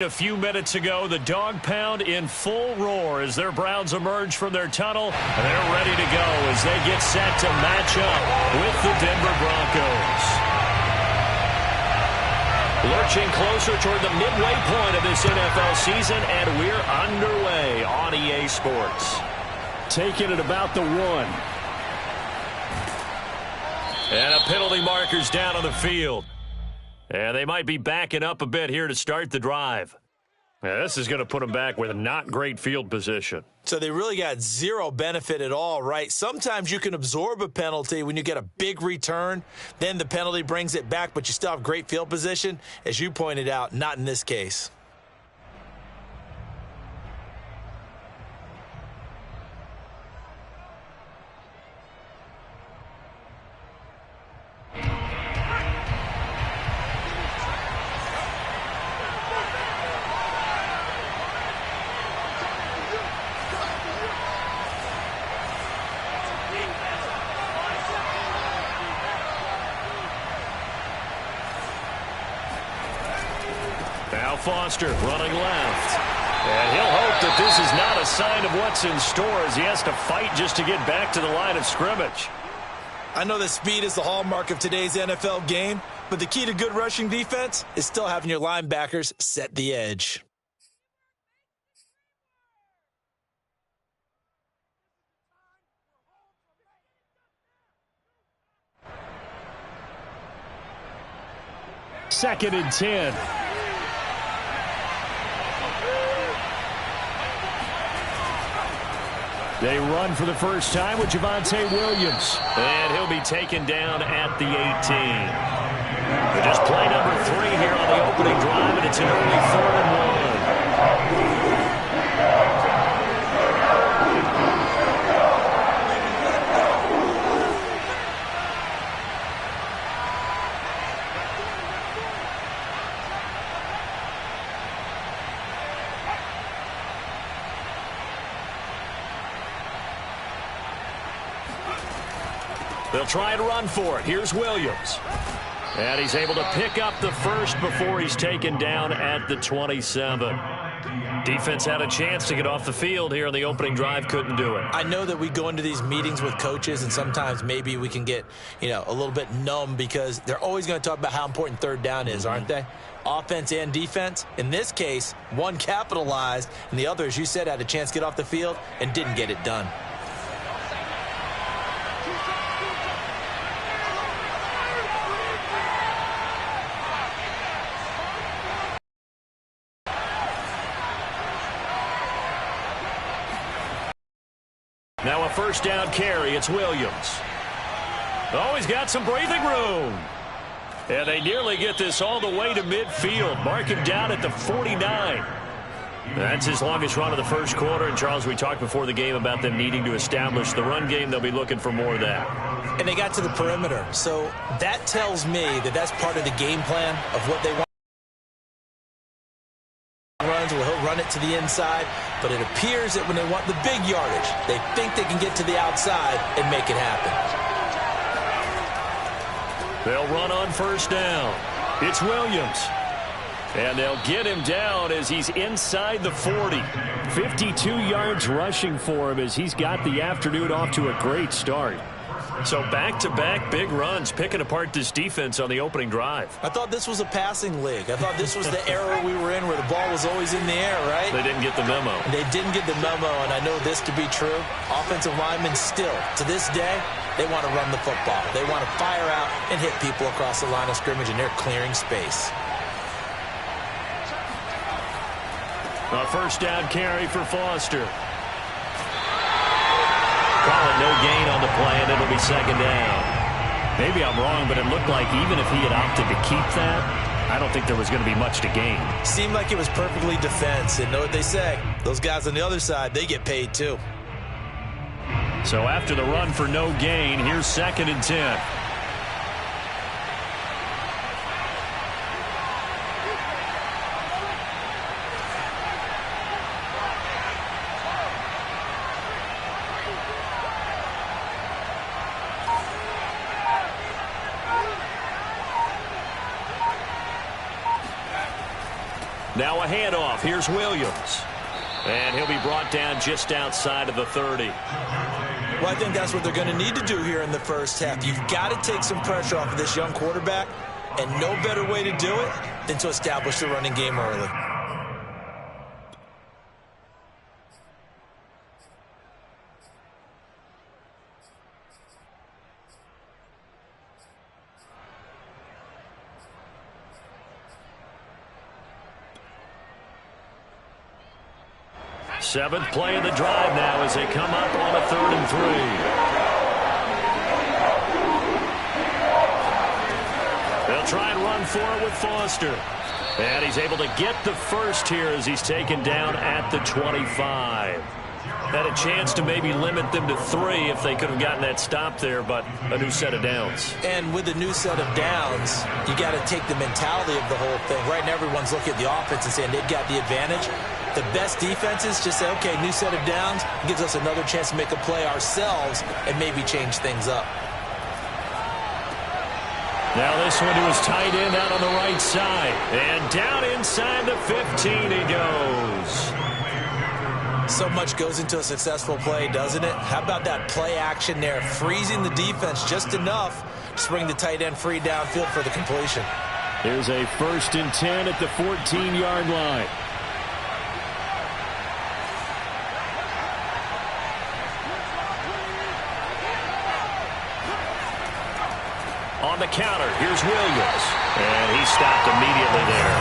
A few minutes ago, the dog pound in full roar as their Browns emerge from their tunnel. They're ready to go as they get set to match up with the Denver Broncos. Lurching closer toward the midway point of this NFL season, and we're underway on EA Sports. Taking it about the 1. And a penalty marker's down on the field. And they might be backing up a bit here to start the drive. Yeah, this is going to put them back with a not great field position. So they really got zero benefit at all, right? Sometimes you can absorb a penalty when you get a big return. Then the penalty brings it back, but you still have great field position. As you pointed out, not in this case. Foster running left. And he'll hope that this is not a sign of what's in store as he has to fight just to get back to the line of scrimmage. I know that speed is the hallmark of today's NFL game, but the key to good rushing defense is still having your linebackers set the edge. Second and 10. They run for the first time with Javonte Williams. And he'll be taken down at the 18. They just play number 3 here on the opening drive, and it's an early 3rd and 1. They'll try and run for it. Here's Williams. And he's able to pick up the first before he's taken down at the 27. Defense had a chance to get off the field here on the opening drive, couldn't do it. I know that we go into these meetings with coaches, and sometimes maybe we can get, a little bit numb because they're always going to talk about how important third down is, aren't they? Offense and defense. In this case, one capitalized, and the other, as you said, had a chance to get off the field and didn't get it done. Now a first down carry. It's Williams. Oh, he's got some breathing room. And they nearly get this all the way to midfield. Mark him down at the 49. That's his longest run of the first quarter. And, Charles, we talked before the game about them needing to establish the run game. They'll be looking for more of that. And they got to the perimeter. So that tells me that that's part of the game plan of what they want. Runs, well, he'll run it to the inside, but it appears that when they want the big yardage, they think they can get to the outside and make it happen. They'll run on first down. It's Williams. And they'll get him down as he's inside the 40. 52 yards rushing for him as he's got the afternoon off to a great start. So back-to-back big runs, picking apart this defense on the opening drive. I thought this was a passing league. I thought this was the era we were in where the ball was always in the air, right? They didn't get the memo. They didn't get the memo, and I know this to be true. Offensive linemen still, to this day, they want to run the football. They want to fire out and hit people across the line of scrimmage, and they're clearing space. A first down carry for Foster. Call it no gain on the play, and it'll be second down. Maybe I'm wrong, but it looked like even if he had opted to keep that, I don't think there was going to be much to gain. Seemed like it was perfectly defense, and know what they say. Those guys on the other side, they get paid too. So after the run for no gain, here's second and 10. Now a handoff. Here's Williams. And he'll be brought down just outside of the 30. Well, I think that's what they're going to need to do here in the first half. You've got to take some pressure off of this young quarterback, and no better way to do it than to establish the running game early. Seventh play of the drive now as they come up on a 3rd and 3. They'll try and run for it with Foster. And he's able to get the first here as he's taken down at the 25. Had a chance to maybe limit them to 3 if they could have gotten that stop there, but a new set of downs. And with a new set of downs, you got to take the mentality of the whole thing. Right now, everyone's looking at the offense and saying they've got the advantage. The best defenses just say, okay, new set of downs, gives us another chance to make a play ourselves and maybe change things up. Now this one to his tight end out on the right side. And down inside the 15 he goes. So much goes into a successful play, doesn't it? How about that play action there, freezing the defense just enough to bring the tight end free downfield for the completion. Here's a 1st and 10 at the 14-yard line. On the counter, here's Williams. And he stopped immediately there.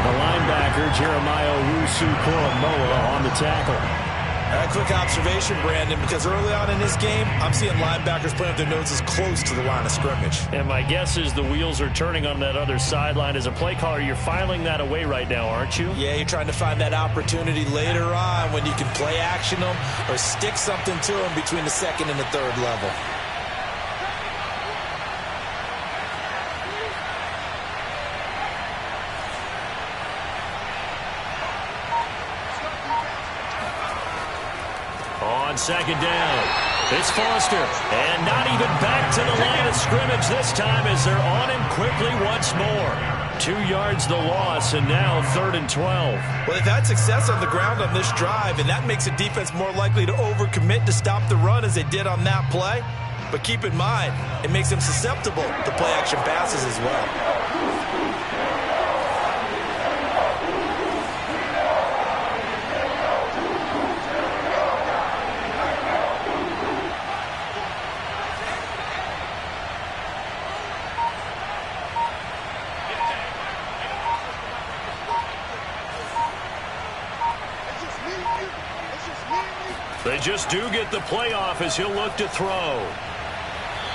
The linebacker, Jeremiah Owusu-Koramoah, on the tackle. A quick observation, Brandon, because early on in this game, I'm seeing linebackers playing with their noses close to the line of scrimmage. And my guess is the wheels are turning on that other sideline. As a play caller, you're filing that away right now, aren't you? Yeah, you're trying to find that opportunity later on when you can play action them or stick something to them between the 2nd and the 3rd level. On 2nd down, it's Foster. And not even back to the line of scrimmage this time as they're on him quickly once more. 2 yards the loss, and now 3rd and 12. Well, they've had success on the ground on this drive, and that makes a defense more likely to overcommit to stop the run as they did on that play. But keep in mind, it makes them susceptible to play-action passes as well. They just do get the playoff as he'll look to throw.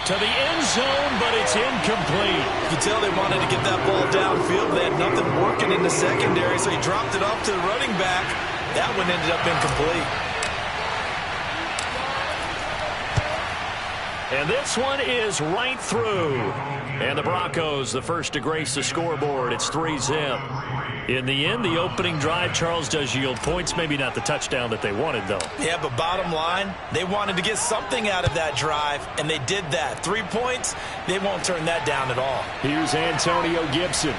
To the end zone, but it's incomplete. You can tell they wanted to get that ball downfield. They had nothing working in the secondary, so he dropped it off to the running back. That one ended up incomplete. And this one is right through. And the Broncos, the first to grace the scoreboard. It's 3-zip. In the end, the opening drive, Charles, does yield points. Maybe not the touchdown that they wanted, though. Yeah, but bottom line, they wanted to get something out of that drive, and they did that. 3 points, they won't turn that down at all. Here's Antonio Gibson.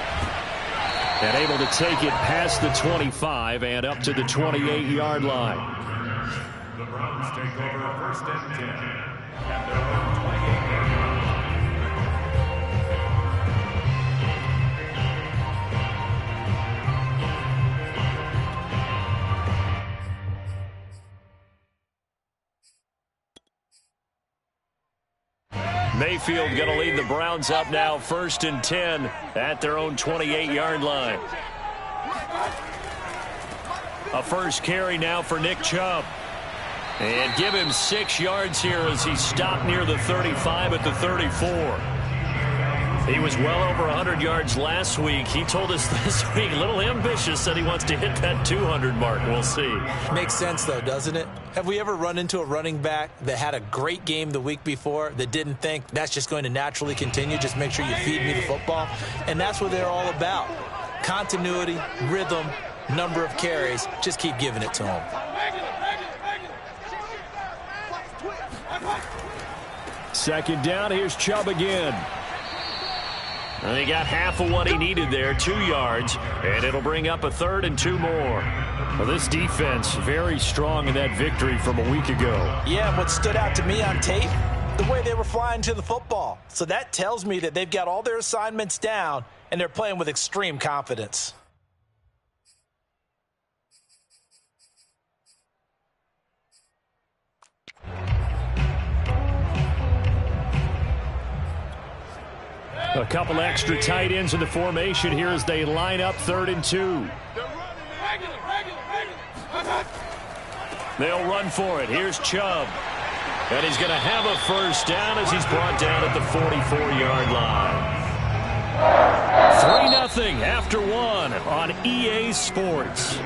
And able to take it past the 25 and up to the 28-yard line. The Browns take over 1st and 10 at their own 28-yard line. Mayfield going to lead the Browns up now 1st and 10 at their own 28-yard line. A first carry now for Nick Chubb. And give him 6 yards here as he stopped near the 35 at the 34. He was well over 100 yards last week. He told us this week, a little ambitious, said he wants to hit that 200 mark. We'll see. Makes sense, though, doesn't it? Have we ever run into a running back that had a great game the week before that didn't think that's just going to naturally continue? Just make sure you feed me the football. And that's what they're all about. Continuity, rhythm, number of carries. Just keep giving it to them. 2nd down. Here's Chubb again. And he got half of what he needed there, 2 yards, and it'll bring up a 3rd and 2 more. Well, this defense very strong in that victory from a week ago. Yeah, and what stood out to me on tape, the way they were flying to the football. So that tells me that they've got all their assignments down, and they're playing with extreme confidence. A couple extra tight ends in the formation here as they line up 3rd and 2. They'll run for it. Here's Chubb. And he's going to have a first down as he's brought down at the 44-yard line. 3-0 after 1 on EA Sports.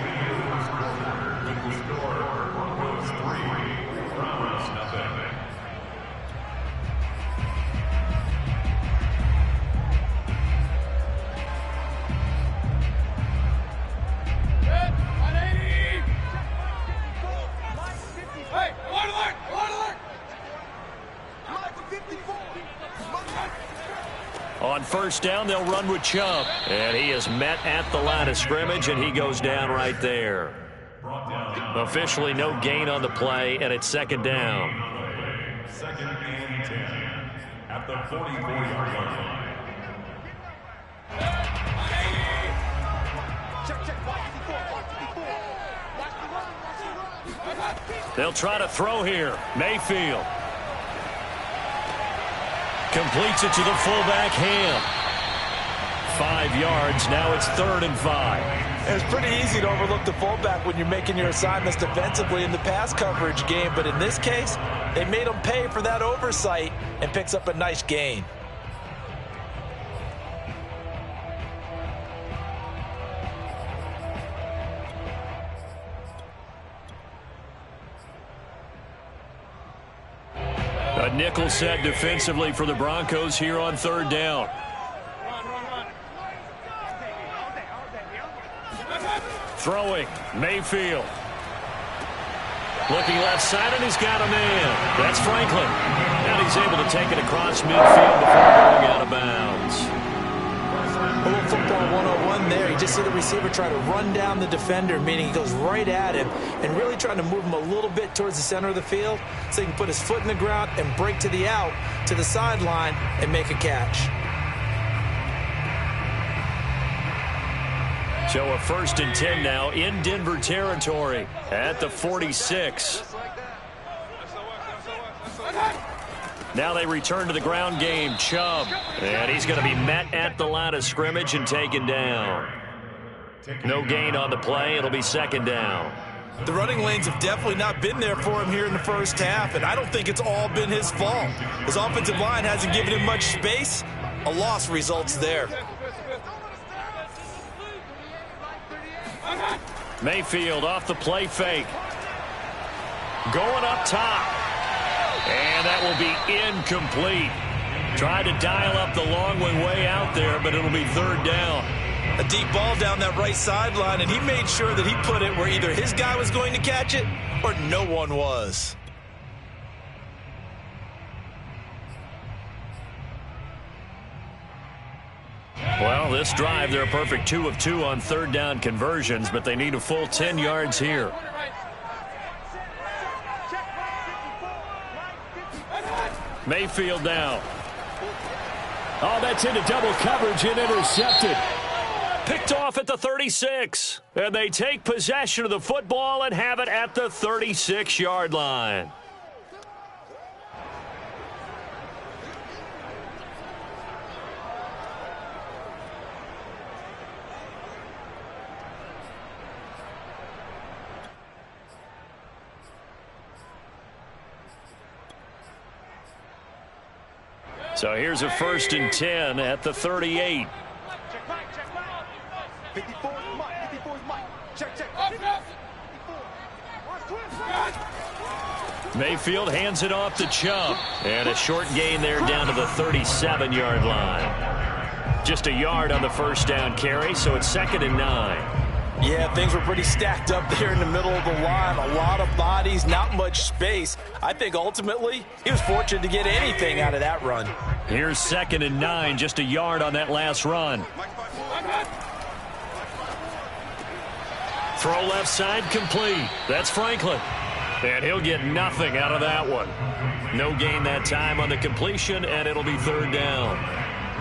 On first down, they'll run with Chubb. And he is met at the line of scrimmage, and he goes down right there. Officially no gain on the play, and it's 2nd down. 2nd and 10 at the 44-yard line. They'll try to throw here. Mayfield. Completes it to the fullback, Ham. 5 yards. Now it's 3rd and 5. It's pretty easy to overlook the fullback when you're making your assignments defensively in the pass coverage game. But in this case, they made him pay for that oversight and picks up a nice gain. A nickel set defensively for the Broncos here on 3rd down. Throwing, Mayfield. Looking left side, and he's got a man. That's Franklin. And he's able to take it across midfield before going out of bounds. A little football 101 there. You just see the receiver try to run down the defender, meaning he goes right at him and really trying to move him a little bit towards the center of the field so he can put his foot in the ground and break to the out, to the sideline, and make a catch. So a 1st and 10 now in Denver territory at the 46. Now they return to the ground game. Chubb. And he's going to be met at the line of scrimmage and taken down. No gain on the play. It'll be 2nd down. The running lanes have definitely not been there for him here in the first half, and I don't think it's all been his fault. His offensive line hasn't given him much space. A loss results there. Mayfield off the play fake. Going up top. And that will be incomplete. Tried to dial up the long way out there, but it'll be 3rd down. A deep ball down that right sideline, and he made sure that he put it where either his guy was going to catch it or no one was. Well, this drive, they're a perfect 2 of 2 on 3rd down conversions, but they need a full 10 yards here. Mayfield now. Oh, that's into double coverage and intercepted. Picked off at the 36. And they take possession of the football and have it at the 36-yard line. So here's a 1st and 10 at the 38. Mayfield hands it off to Chubb. And a short gain there down to the 37-yard line. Just a yard on the 1st down carry, so it's 2nd and 9. Yeah, things were pretty stacked up there in the middle of the line. A lot of bodies, not much space. I think ultimately he was fortunate to get anything out of that run. Here's 2nd and 9, just a yard on that last run. Throw left side complete. That's Franklin. And he'll get nothing out of that one. No gain that time on the completion, and it'll be 3rd down.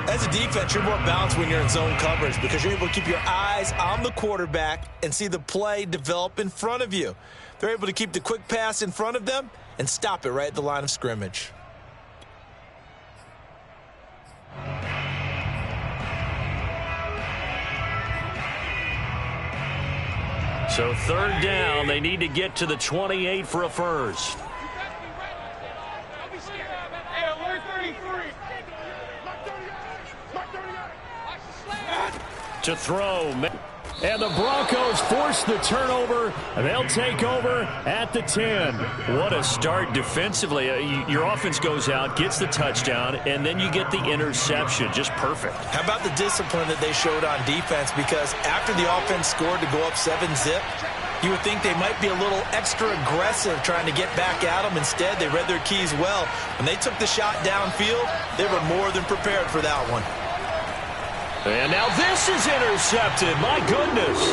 As a defense, you're more balanced when you're in zone coverage because you're able to keep your eyes on the quarterback and see the play develop in front of you. They're able to keep the quick pass in front of them and stop it right at the line of scrimmage. So 3rd down, they need to get to the 28 for a first. To throw. And the Broncos force the turnover. They'll take over at the 10. What a start defensively. Your offense goes out, gets the touchdown, and then you get the interception. Just perfect. How about the discipline that they showed on defense? Because after the offense scored to go up 7-zip, you would think they might be a little extra aggressive trying to get back at them. Instead, they read their keys well. When they took the shot downfield, they were more than prepared for that one. And now this is intercepted. My goodness.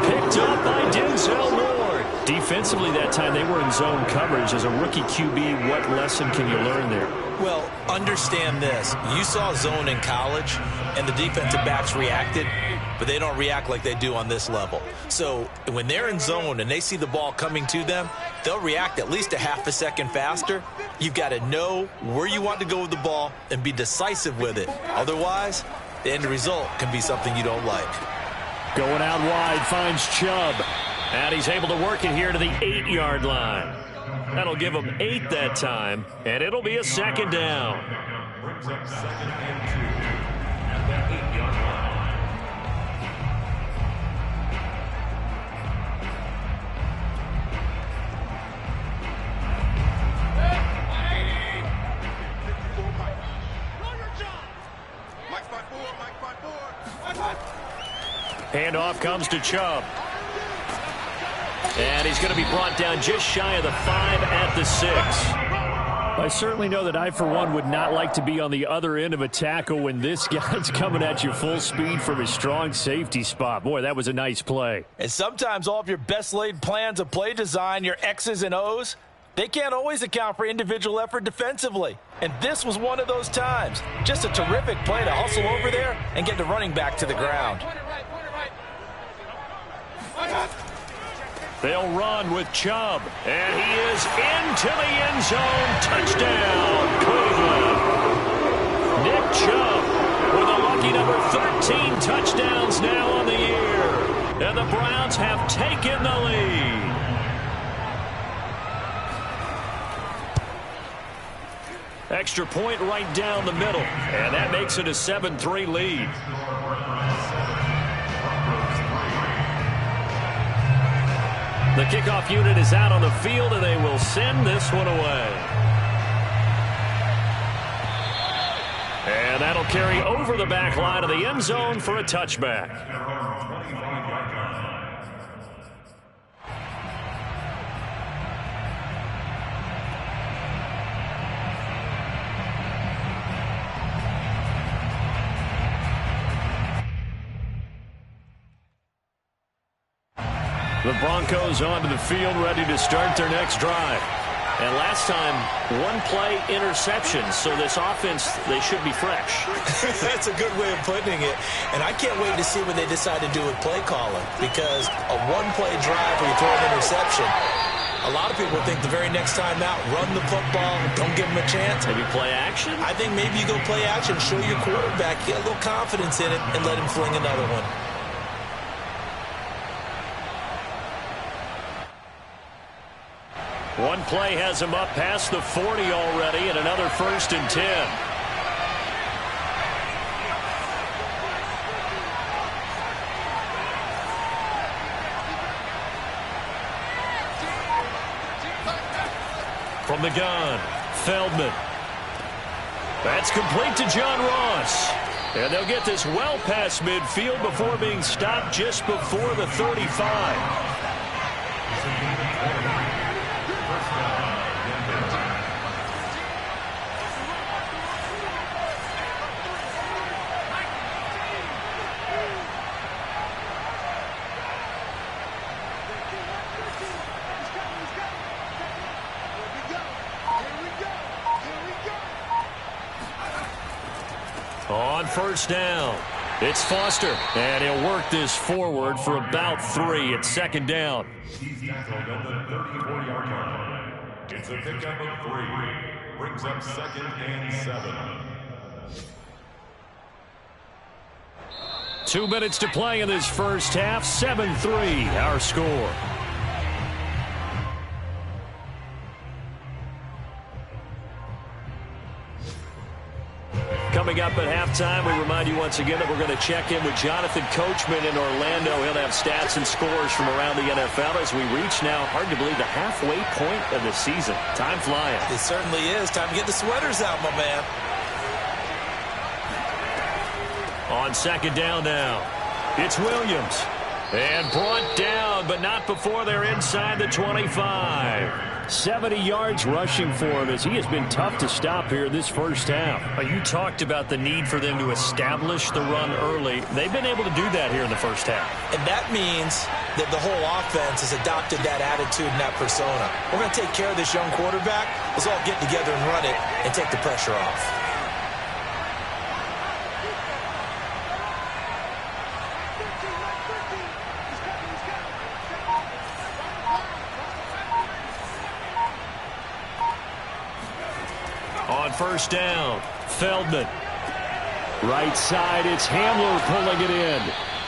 Picked up by Denzel Ward. Defensively that time, they were in zone coverage. As a rookie QB, what lesson can you learn there? Well, understand this. You saw zone in college, and the defensive backs reacted, but they don't react like they do on this level. So when they're in zone and they see the ball coming to them, they'll react at least a half a second faster. You've got to know where you want to go with the ball and be decisive with it. Otherwise, the end result can be something you don't like. Going out wide, finds Chubb. And he's able to work it here to the 8-yard line. That'll give him 8 that time, and it'll be a 2nd down. Brings up 2nd and 2 at the 8-yard line. Handoff comes to Chubb. And he's going to be brought down just shy of the 5 at the 6. I certainly know that I, for one, would not like to be on the other end of a tackle when this guy's coming at you full speed from his strong safety spot. Boy, that was a nice play. And sometimes all of your best laid plans of play design, your X's and O's, they can't always account for individual effort defensively. And this was one of those times. Just a terrific play to hustle over there and get the running back to the ground. They'll run with Chubb, and he is into the end zone. Touchdown, Cleveland. Nick Chubb with a lucky number 13 touchdowns now on the year. And the Browns have taken the lead. Extra point right down the middle, and that makes it a 7-3 lead. The kickoff unit is out on the field, and they will send this one away. And that'll carry over the back line of the end zone for a touchback. The Broncos onto the field, ready to start their next drive. And last time, one play interception, so this offense, they should be fresh. That's a good way of putting it. And I can't wait to see what they decide to do with play calling, because a one-play drive where you throw an interception, a lot of people think the very next time out, run the football, don't give them a chance. Maybe play action? I think maybe you go play action, show your quarterback, get a little confidence in it, and let him fling another one. One play has him up past the 40 already, and another 1st and 10. From the gun, Feldman. That's complete to John Ross. And they'll get this well past midfield before being stopped just before the 35. On first down, it's Foster, and he'll work this forward for about 3. It's second down. He's tackled at the 34-yard line. It's a pickup of 3. Brings up 2nd and 7. 2 minutes to play in this first half. 7-3, our score. Coming up at halftime, we remind you once again that we're going to check in with Jonathan Coachman in Orlando. He'll have stats and scores from around the NFL as we reach now, hard to believe, the halfway point of the season. Time flying. It certainly is. Time to get the sweaters out, my man. On second down now, it's Williams. And brought down, but not before they're inside the 25. 70 yards rushing for him as he has been tough to stop here this first half. You talked about the need for them to establish the run early. They've been able to do that here in the first half. And that means that the whole offense has adopted that attitude and that persona. We're going to take care of this young quarterback. Let's all get together and run it and take the pressure off. On first down, Feldman. Right side, it's Hamler pulling it in.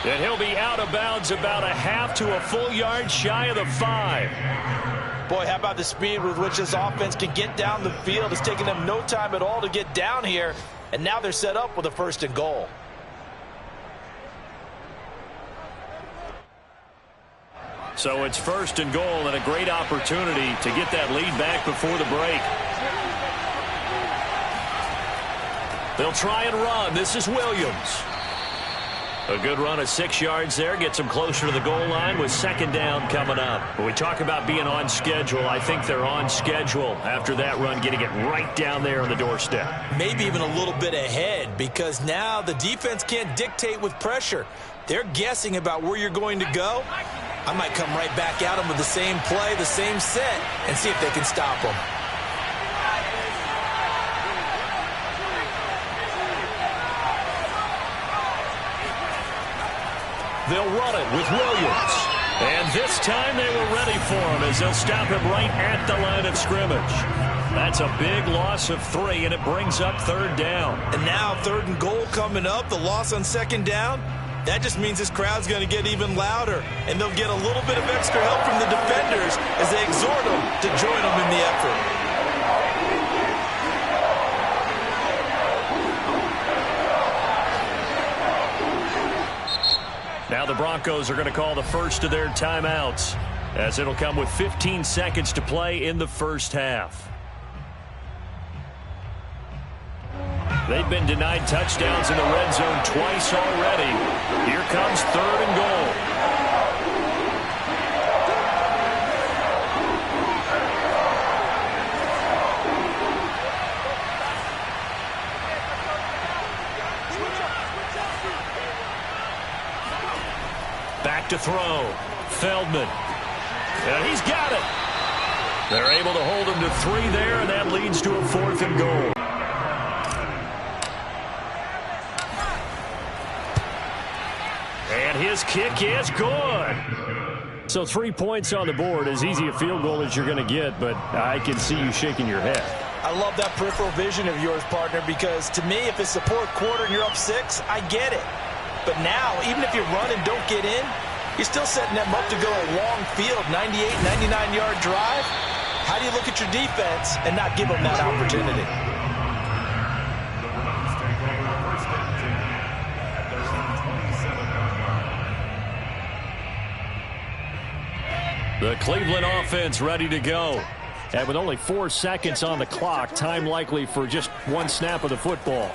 And he'll be out of bounds about a half to a full yard shy of the 5. Boy, how about the speed with which this offense can get down the field? It's taken them no time at all to get down here. And now they're set up with a 1st and goal. So it's 1st and goal and a great opportunity to get that lead back before the break. They'll try and run. This is Williams. A good run of 6 yards there. Gets them closer to the goal line with second down coming up. When we talk about being on schedule, I think they're on schedule after that run, getting it right down there on the doorstep. Maybe even a little bit ahead because now the defense can't dictate with pressure. They're guessing about where you're going to go. I might come right back at them with the same play, the same set, and see if they can stop them. They'll run it with Williams. And this time they were ready for him as they'll stop him right at the line of scrimmage. That's a big loss of 3, and it brings up 3rd down. And now 3rd and goal coming up, the loss on 2nd down. That just means this crowd's going to get even louder, and they'll get a little bit of extra help from the defenders as they exhort them to join them in the effort. Now the Broncos are going to call the first of their timeouts as it'll come with 15 seconds to play in the first half. They've been denied touchdowns in the red zone twice already. Here comes 3rd and goal. Back to throw. Feldman. And he's got it. They're able to hold him to 3 there, and that leads to a 4th and goal. And his kick is good. So 3 points on the board, as easy a field goal as you're going to get, but I can see you shaking your head. I love that peripheral vision of yours, partner, because to me, if it's the 4th quarter and you're up 6, I get it. But now, even if you run and don't get in, you're still setting them up to go a long field, 98, 99-yard drive. How do you look at your defense and not give them that opportunity? The Cleveland offense ready to go. And with only 4 seconds on the clock, time likely for just 1 snap of the football.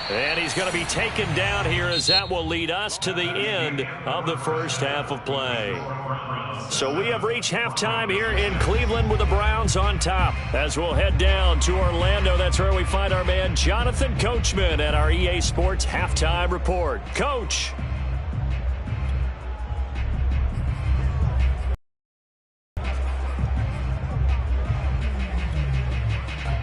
And he's going to be taken down here as that will lead us to the end of the first half of play. So we have reached halftime here in Cleveland with the Browns on top. As we'll head down to Orlando, that's where we find our man Jonathan Coachman at our EA Sports Halftime Report. Coach.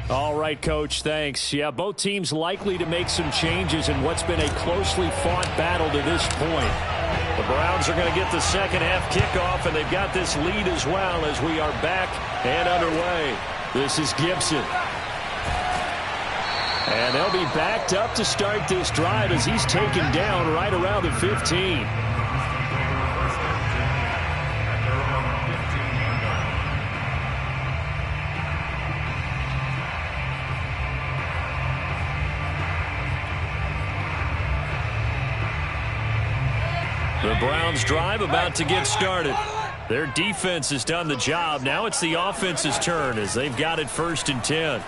All right, Coach, thanks. Yeah, both teams likely to make some changes in what's been a closely fought battle to this point. The Browns are going to get the second half kickoff, and they've got this lead as well as we are back and underway. This is Gibson. And they'll be backed up to start this drive as he's taken down right around the 15. The Browns drive about to get started. Their defense has done the job. Now it's the offense's turn as they've got it 1st and 10.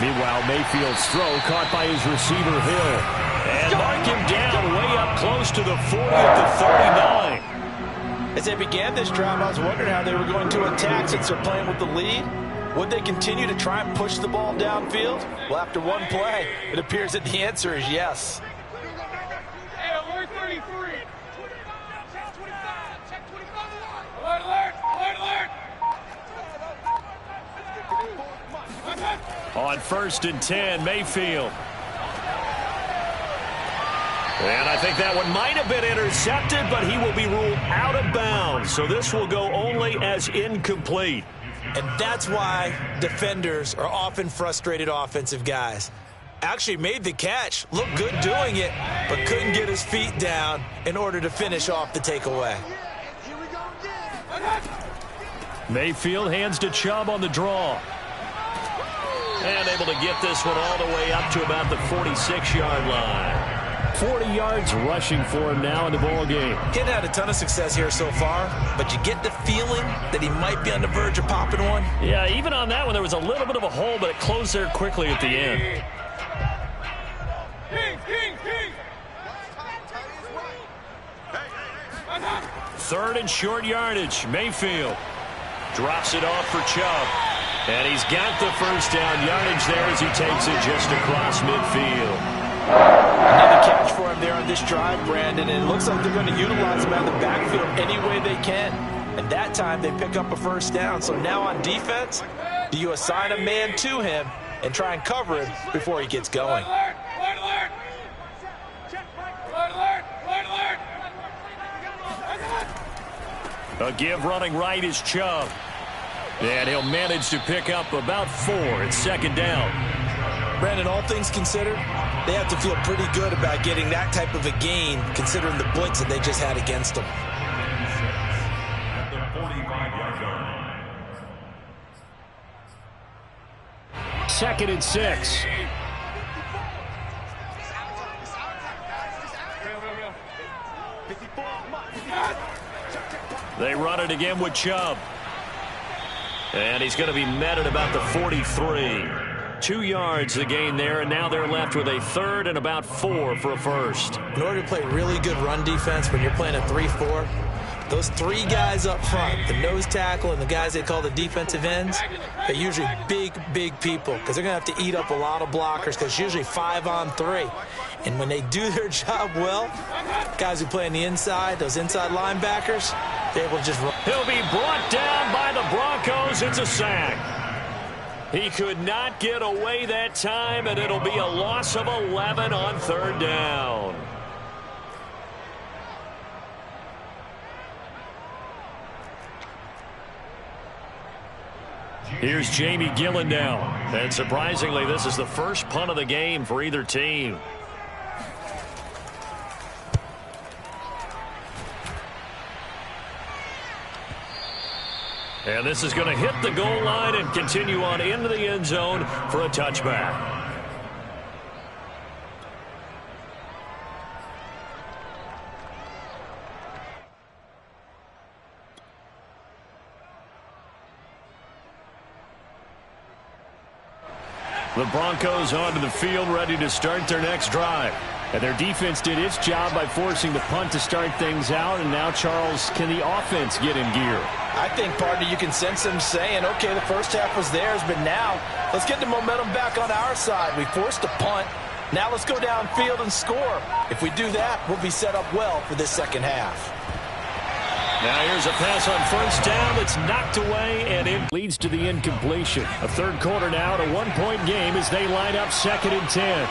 Meanwhile, Mayfield's throw caught by his receiver, Hill. And mark him down way up close to the 40 at the 39. As they began this drive, I was wondering how they were going to attack since they're playing with the lead. Would they continue to try and push the ball downfield? Well, after one play, it appears that the answer is yes. On 1st and 10, Mayfield. And I think that one might have been intercepted, but he will be ruled out of bounds. So this will go only as incomplete. And that's why defenders are often frustrated offensive guys. Actually made the catch, looked good doing it, but couldn't get his feet down in order to finish off the takeaway. Mayfield hands to Chubb on the draw. And able to get this one all the way up to about the 46-yard line. 40 yards rushing for him now in the ball game. He's had a ton of success here so far, but you get the feeling that he might be on the verge of popping one. Yeah, even on that one, there was a little bit of a hole, but it closed there quickly at the end. Third and short yardage. Mayfield drops it off for Chubb. And he's got the first down yardage there as he takes it just across midfield. Another catch for him there on this drive, Brandon, and it looks like they're going to utilize him out of the backfield any way they can. And that time they pick up a first down. So now on defense, do you assign a man to him and try and cover him before he gets going? A give running right is Chubb. And he'll manage to pick up about 4 at 2nd down. Brandon, all things considered, they have to feel pretty good about getting that type of a gain considering the blitz that they just had against them. At the 45-yard line. 2nd and 6. They run it again with Chubb. And he's going to be met at about the 43. 2 yards the gain there, and now they're left with a 3rd and about 4 for a first. In order to play really good run defense when you're playing a 3-4, those 3 guys up front, the nose tackle and the guys they call the defensive ends, they're usually big people because they're going to have to eat up a lot of blockers because it's usually 5 on 3. And when they do their job well, guys who play on the inside, those inside linebackers, they're able to just run. He'll be brought down by the Broncos. It's a sack. He could not get away that time, and it'll be a loss of 11 on 3rd down. Here's Jamie Gillen now. And surprisingly, this is the first punt of the game for either team. And this is going to hit the goal line and continue on into the end zone for a touchback. The Broncos onto the field ready to start their next drive. And their defense did its job by forcing the punt to start things out. And now, Charles, can the offense get in gear? I think, partner, you can sense them saying, okay, the first half was theirs, but now let's get the momentum back on our side. We forced a punt. Now let's go downfield and score. If we do that, we'll be set up well for this second half. Now here's a pass on first down that's knocked away, and it leads to the incompletion. A third quarter now, at a one-point game as they line up 2nd and 10.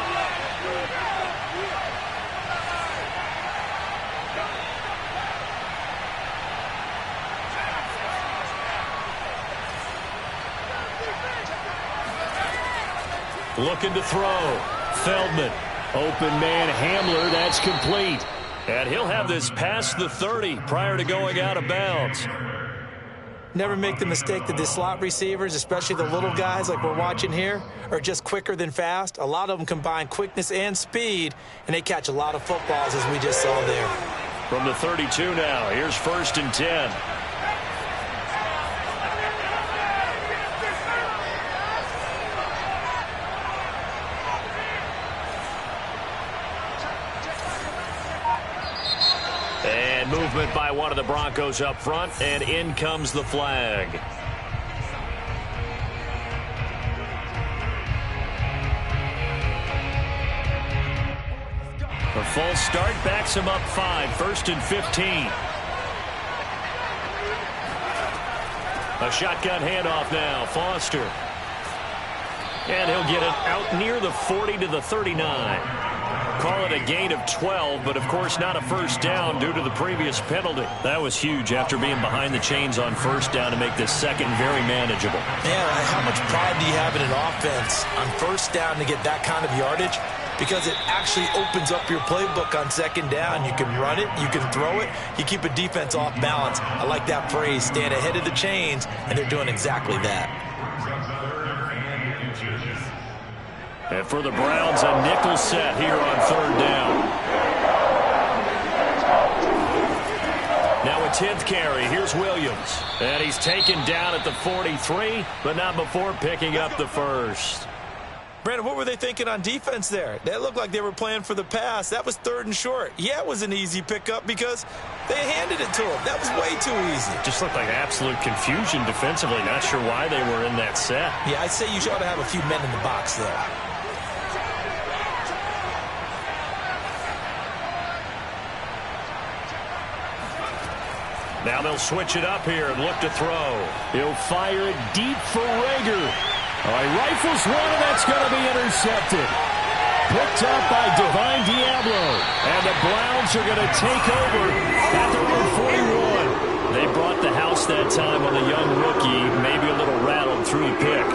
Looking to throw. Feldman. Open man Hamler. That's complete. And he'll have this past the 30 prior to going out of bounds. Never make the mistake that the slot receivers, especially the little guys like we're watching here, are just quicker than fast. A lot of them combine quickness and speed, and they catch a lot of footballs, as we just saw there. From the 32 now, here's 1st and 10. And movement by one of the Broncos up front, and in comes the flag. A false start backs him up 5, 1st and 15. A shotgun handoff now, Foster. And he'll get it out near the 40 to the 39. Call it a gain of 12, but of course not a first down due to the previous penalty. That was huge after being behind the chains on first down to make this second very manageable. Man, how much pride do you have in an offense on first down to get that kind of yardage? Because it actually opens up your playbook on 2nd down. You can run it, you can throw it, you keep a defense off balance. I like that phrase, stand ahead of the chains, and they're doing exactly that. And for the Browns, a nickel set here on 3rd down. Now a 10th carry. Here's Williams. And he's taken down at the 43, but not before picking up the first. Brandon, what were they thinking on defense there? They looked like they were playing for the pass. That was 3rd and short. Yeah, it was an easy pickup because they handed it to him. That was way too easy. Just looked like absolute confusion defensively. Not sure why they were in that set. Yeah, I'd say you ought to have a few men in the box there. Now they'll switch it up here and look to throw. He'll fire it deep for Rager. All right, rifles one, and that's going to be intercepted. Picked up by Divine Diablo. And the Browns are going to take over at their own 41. They brought the house that time on the young rookie, maybe a little rattled through the pick.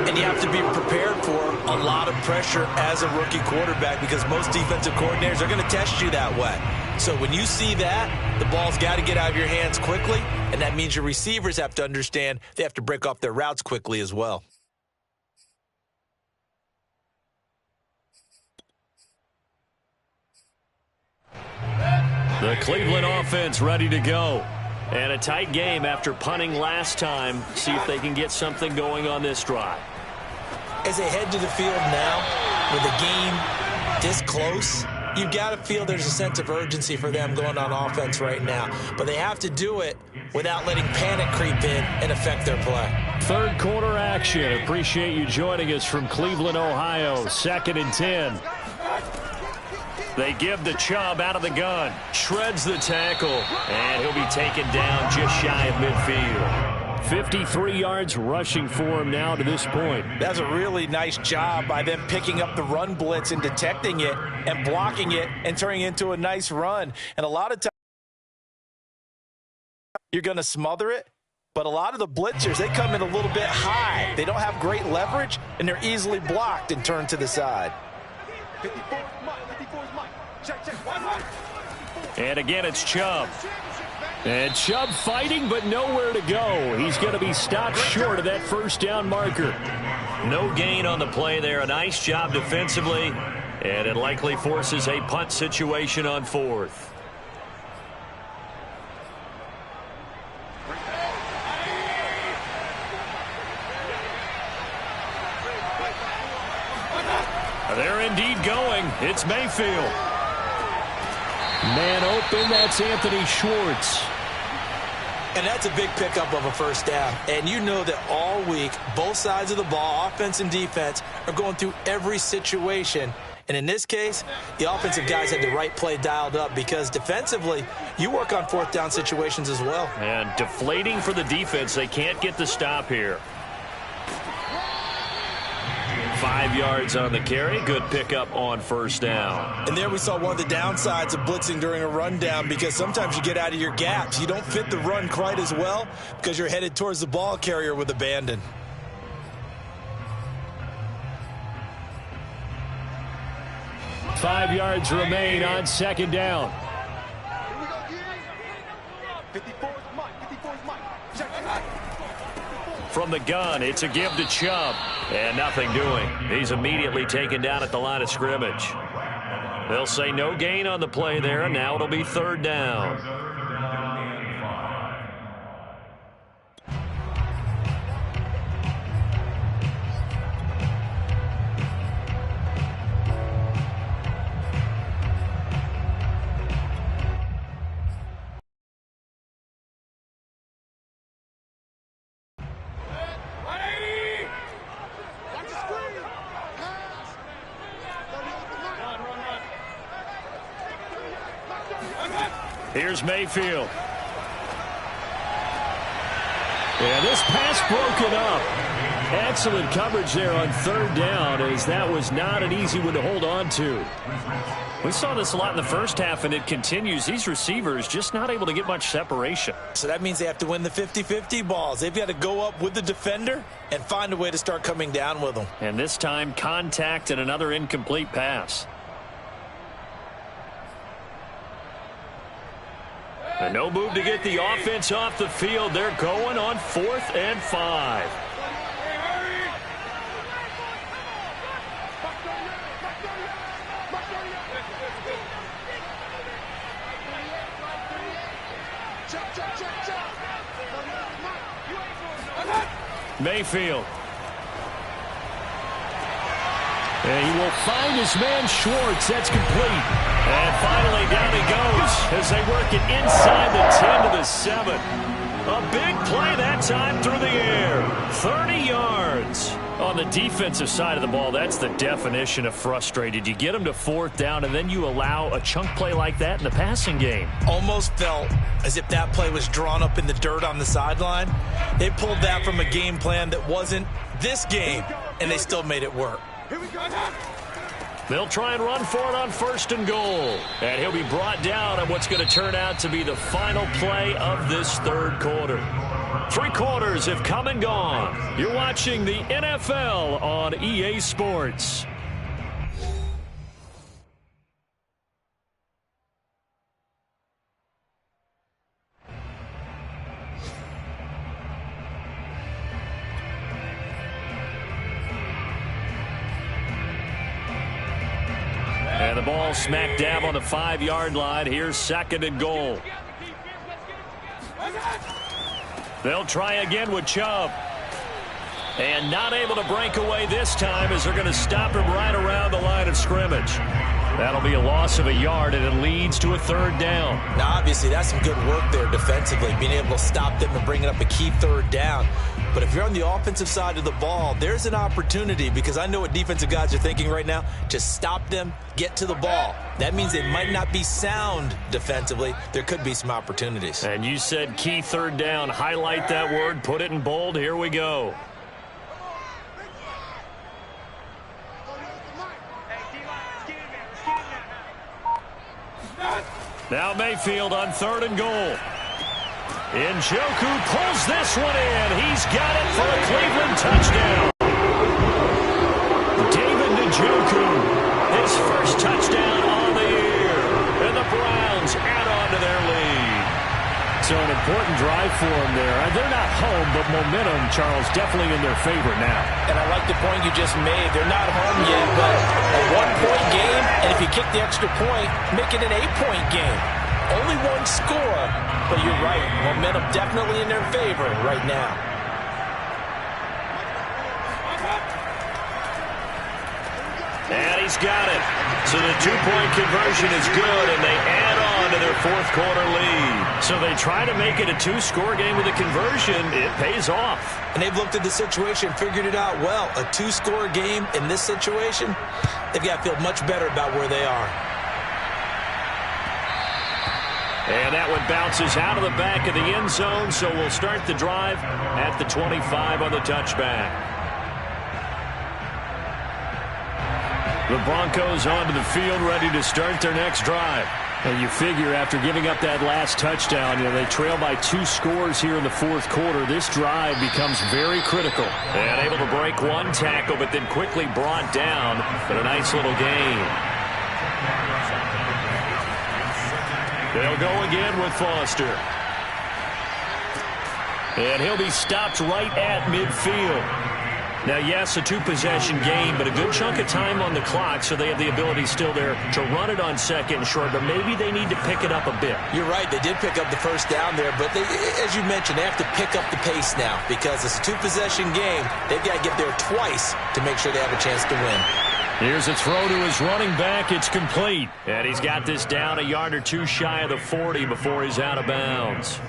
And you have to be prepared for a lot of pressure as a rookie quarterback because most defensive coordinators are going to test you that way. So when you see that, the ball's got to get out of your hands quickly, and that means your receivers have to understand they have to break off their routes quickly as well. The Cleveland offense ready to go. And a tight game after punting last time. See if they can get something going on this drive. As they head to the field now, with the game this close, you've got to feel there's a sense of urgency for them going on offense right now. But they have to do it without letting panic creep in and affect their play. Third quarter action. Appreciate you joining us from Cleveland, Ohio. 2nd and 10. They give the Chubb out of the gun. Shreds the tackle. And he'll be taken down just shy of midfield. 53 yards rushing for him now to this point. That's a really nice job by them picking up the run blitz and detecting it and blocking it and turning it into a nice run. And a lot of times you're going to smother it, but a lot of the blitzers, they come in a little bit high. They don't have great leverage, and they're easily blocked and turned to the side. And again, it's Chubb. And Chubb fighting, but nowhere to go. He's going to be stopped short of that first down marker. No gain on the play there. A nice job defensively. And it likely forces a punt situation on 4th. They're indeed going. It's Mayfield. Man open, that's Anthony Schwartz. And that's a big pickup of a first down. And you know that all week, both sides of the ball, offense and defense, are going through every situation. And in this case, the offensive guys had the right play dialed up because defensively, you work on fourth down situations as well. And deflating for the defense. They can't get the stop here. 5 yards on the carry. Good pickup on first down. And there we saw one of the downsides of blitzing during a rundown because sometimes you get out of your gaps. You don't fit the run quite as well because you're headed towards the ball carrier with abandon. Five yards remain on second down. From the gun, it's a give to Chubb. And nothing doing. He's immediately taken down at the line of scrimmage. They'll say no gain on the play there, and now it'll be third down. Here's Mayfield. Yeah, this pass broken up. Excellent coverage there on third down, as that was not an easy one to hold on to. We saw this a lot in the first half, and it continues. These receivers just not able to get much separation. So that means they have to win the 50-50 balls. They've got to go up with the defender and find a way to start coming down with them. And this time, contact and another incomplete pass. And no move to get the offense off the field. They're going on 4th and 5. Mayfield. And he will find his man Schwartz. That's complete. And finally down he goes as they work it inside the 10 to the 7. A big play that time through the air. 30 yards. On the defensive side of the ball, that's the definition of frustrated. You get them to fourth down, and then you allow a chunk play like that in the passing game. Almost felt as if that play was drawn up in the dirt on the sideline. They pulled that from a game plan that wasn't this game, and they still made it work. They'll try and run for it on 1st and goal. And he'll be brought down on what's going to turn out to be the final play of this third quarter. 3 quarters have come and gone. You're watching the NFL on EA Sports. And the ball smack dab on the 5-yard line. Here's 2nd and goal. They'll try again with Chubb. And not able to break away this time as they're going to stop him right around the line of scrimmage. That'll be a loss of a yard, and it leads to a third down. Now, obviously, that's some good work there defensively, being able to stop them and bring it up a key third down. But if you're on the offensive side of the ball, there's an opportunity, because I know what defensive guys are thinking right now. Just stop them, get to the ball. That means they might not be sound defensively. There could be some opportunities. And you said key third down. Highlight that word, put it in bold. Here we go. Now Mayfield on 3rd and goal. Njoku pulls this one in. He's got it for a Cleveland touchdown. David Njoku, his first touchdown on the year. And the Browns add on to their lead. So an important drive for them there. They're not home, but momentum, Charles, definitely in their favor now. And I like the point you just made. They're not home yet, but a 1-point game, and if you kick the extra point, make it an 8-point game. Only one score, but you're right. Momentum definitely in their favor right now. And he's got it. So the 2-point conversion is good, and they add on to their fourth quarter lead. So they try to make it a two-score game with a conversion. It pays off. And they've looked at the situation, figured it out well. A two-score game in this situation, they've got to feel much better about where they are. And that one bounces out of the back of the end zone, so we'll start the drive at the 25 on the touchback. The Broncos onto the field, ready to start their next drive. And you figure after giving up that last touchdown, they trail by 2 scores here in the fourth quarter. This drive becomes very critical. And able to break one tackle, but then quickly brought down. But a nice little gain. They'll go again with Foster. And he'll be stopped right at midfield. Now, yes, a two-possession game, but a good chunk of time on the clock, so they have the ability still there to run it on second and short, but maybe they need to pick it up a bit. You're right. They did pick up the first down there, but as you mentioned, they have to pick up the pace now because it's a two-possession game. They've got to get there twice to make sure they have a chance to win. Here's a throw to his running back. It's complete. And he's got this down a yard or two shy of the 40 before he's out of bounds.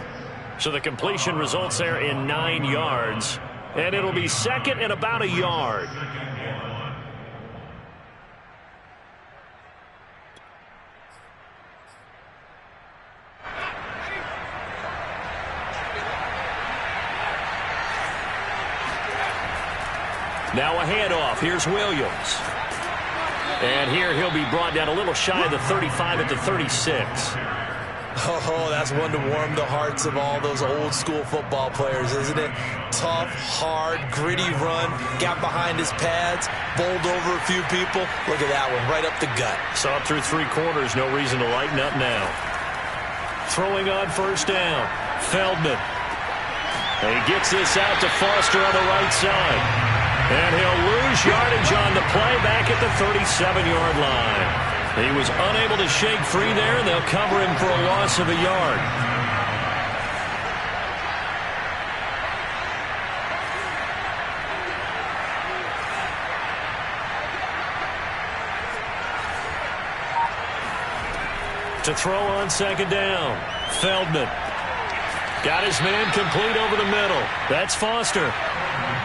So the completion results there in 9 yards. And it'll be second and about a yard. Now a handoff. Here's Williams. And here he'll be brought down a little shy of the 35 at the 36. Oh, that's one to warm the hearts of all those old school football players, isn't it? Tough, hard, gritty run, got behind his pads, bowled over a few people. Look at that one, right up the gut. Saw it through 3 quarters, no reason to lighten up now. Throwing on first down, Feldman. And he gets this out to Foster on the right side. And he'll lose yardage on the play back at the 37-yard line. He was unable to shake free there, and they'll cover him for a loss of a yard. To throw on second down, Feldman. Got his man complete over the middle. That's Foster.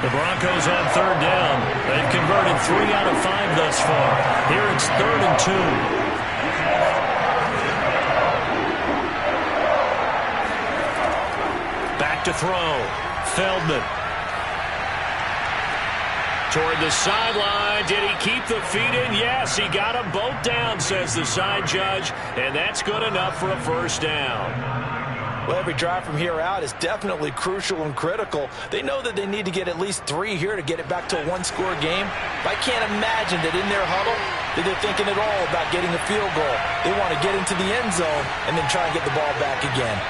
The Broncos on third down. They've converted 3 out of 5 thus far. Here it's 3rd and 2. Back to throw. Feldman. Toward the sideline. Did he keep the feet in? Yes, he got them both down, says the side judge. And that's good enough for a first down. Well, every drive from here out is definitely crucial and critical. They know that they need to get at least 3 here to get it back to a one-score game. I can't imagine that in their huddle that they're thinking at all about getting a field goal. They want to get into the end zone and then try and get the ball back again.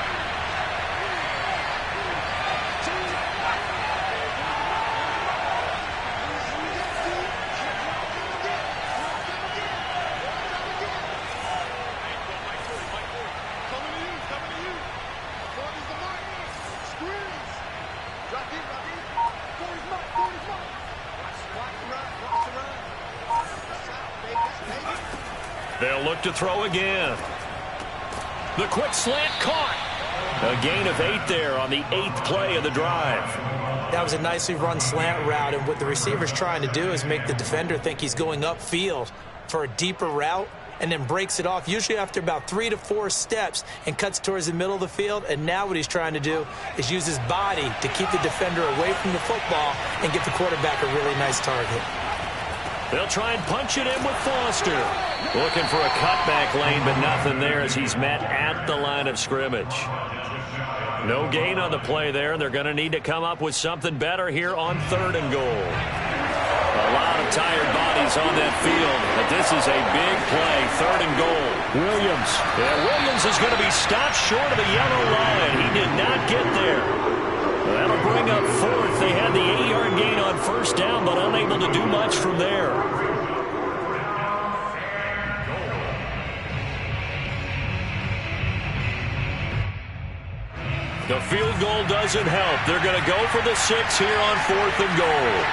They'll look to throw again. The quick slant caught. A gain of 8 there on the 8th play of the drive. That was a nicely run slant route, and what the receiver's trying to do is make the defender think he's going upfield for a deeper route and then breaks it off, usually after about 3 to 4 steps, and cuts towards the middle of the field. And now what he's trying to do is use his body to keep the defender away from the football and get the quarterback a really nice target. They'll try and punch it in with Foster. Looking for a cutback lane, but nothing there as he's met at the line of scrimmage. No gain on the play there. They're going to need to come up with something better here on 3rd and goal. A lot of tired bodies on that field, but this is a big play. 3rd and goal. Williams. Yeah, Williams is going to be stopped short of the yellow line. He did not get there. That'll bring up 4th. They had the 8-yard gain on first down, but unable to do much from there. The field goal doesn't help. They're going to go for the 6 here on 4th and goal.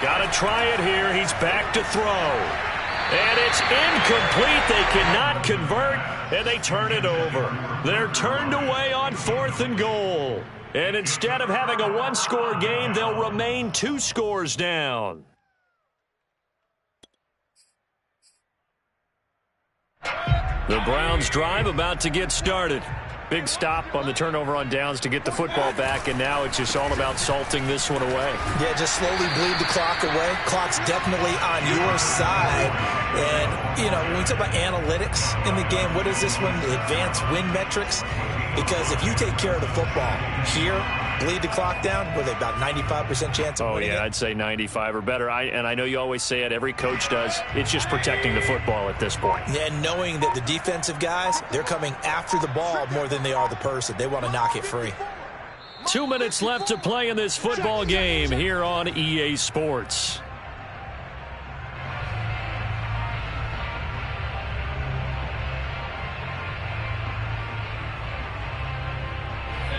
Got to try it here. He's back to throw. And it's incomplete. They cannot convert, and they turn it over. They're turned away on 4th and goal. And instead of having a one-score game, they'll remain 2 scores down. The Browns drive about to get started. Big stop on the turnover on downs to get the football back, and now it's just all about salting this one away. Yeah, just slowly bleed the clock away. Clock's definitely on your side. And, you know, when we talk about analytics in the game, what is this one? Advanced win metrics? Because if you take care of the football here, bleed the clock down, what are they, about 95% chance of winning it? I'd say 95 or better. And I know you always say it, every coach does. It's just protecting the football at this point. And knowing that the defensive guys, they're coming after the ball more than they are the person. They want to knock it free. 2 minutes left to play in this football game here on EA Sports.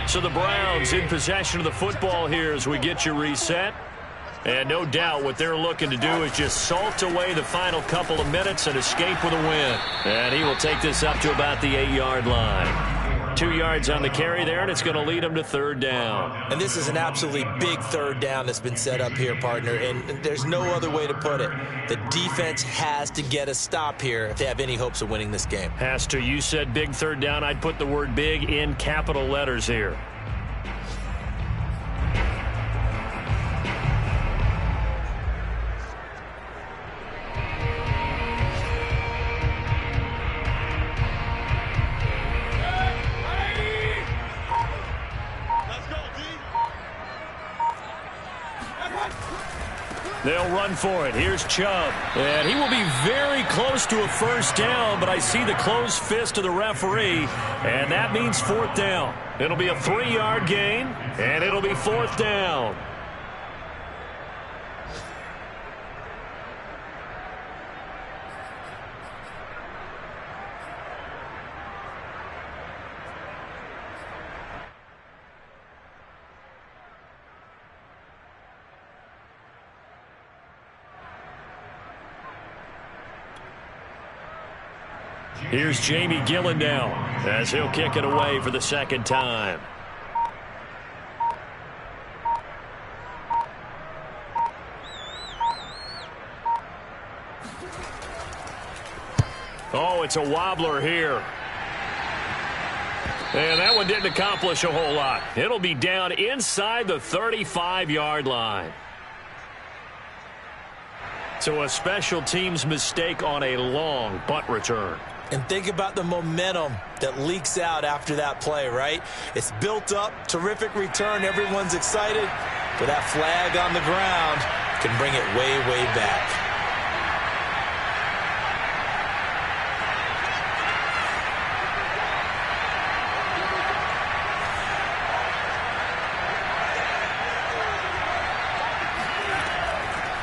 So the Browns in possession of the football here as we get you reset. And no doubt what they're looking to do is just salt away the final couple of minutes and escape with a win. And he will take this up to about the 8-yard line. 2 yards on the carry there, and it's going to lead him to 3rd down. And this is an absolutely big 3rd down that's been set up here, partner. And there's no other way to put it. The defense has to get a stop here if they have any hopes of winning this game. Has to. You said big 3rd down. I'd put the word big in capital letters here. They'll run for it. Here's Chubb. And he will be very close to a 1st down, but I see the closed fist of the referee, and that means 4th down. It'll be a 3-yard gain, and it'll be 4th down. Here's Jamie Gillen now as he'll kick it away for the 2nd time. Oh, it's a wobbler here. And that one didn't accomplish a whole lot. It'll be down inside the 35-yard line. So a special teams mistake on a long bunt return. And think about the momentum that leaks out after that play, right? It's built up, terrific return, everyone's excited, but that flag on the ground can bring it way, way back.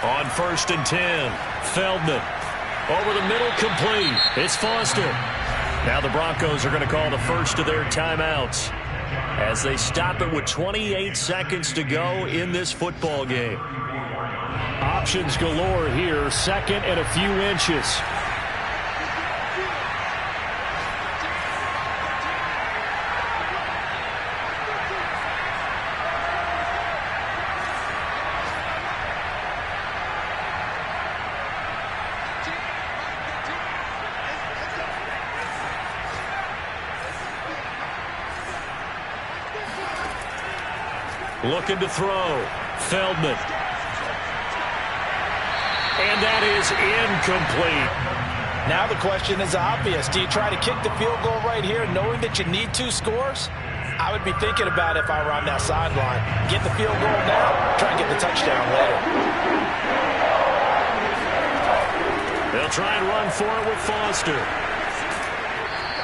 On 1st and 10, Feldman. Over the middle, complete. It's Foster. Now the Broncos are going to call the first of their timeouts as they stop it with 28 seconds to go in this football game. Options galore here, 2nd and a few inches. Looking to throw. Feldman. And that is incomplete. Now the question is obvious. Do you try to kick the field goal right here knowing that you need 2 scores? I would be thinking about if I were on that sideline. Get the field goal now, try and get the touchdown later. They'll try and run for it with Foster.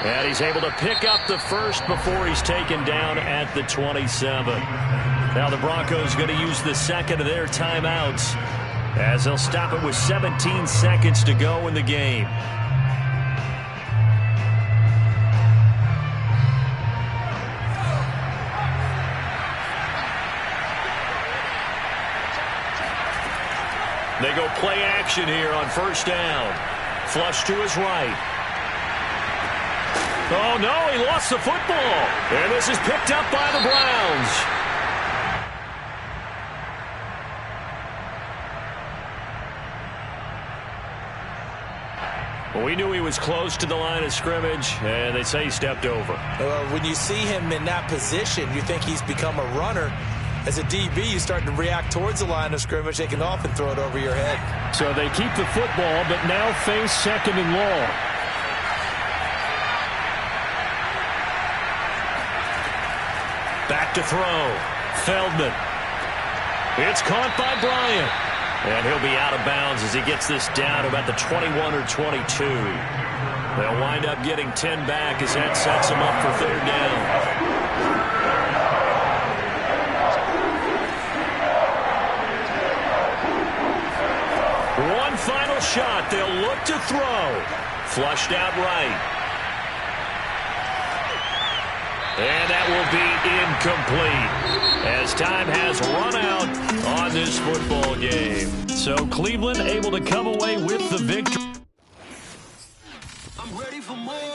And he's able to pick up the first before he's taken down at the 27. Now the Broncos going to use the 2nd of their timeouts as they'll stop it with 17 seconds to go in the game. They go play action here on first down. Flush to his right. Oh, no, he lost the football. And this is picked up by the Browns. Well, we knew he was close to the line of scrimmage, and they say he stepped over. Well, when you see him in that position, you think he's become a runner. As a DB, you start to react towards the line of scrimmage. They can often throw it over your head. So they keep the football, but now face second and long. Back to throw. Feldman. It's caught by Bryant. And he'll be out of bounds as he gets this down about the 21 or 22. They'll wind up getting 10 back as that sets them up for third down. One final shot. They'll look to throw. Flushed out right. And that will be incomplete as time has run out on this football game. So Cleveland able to come away with the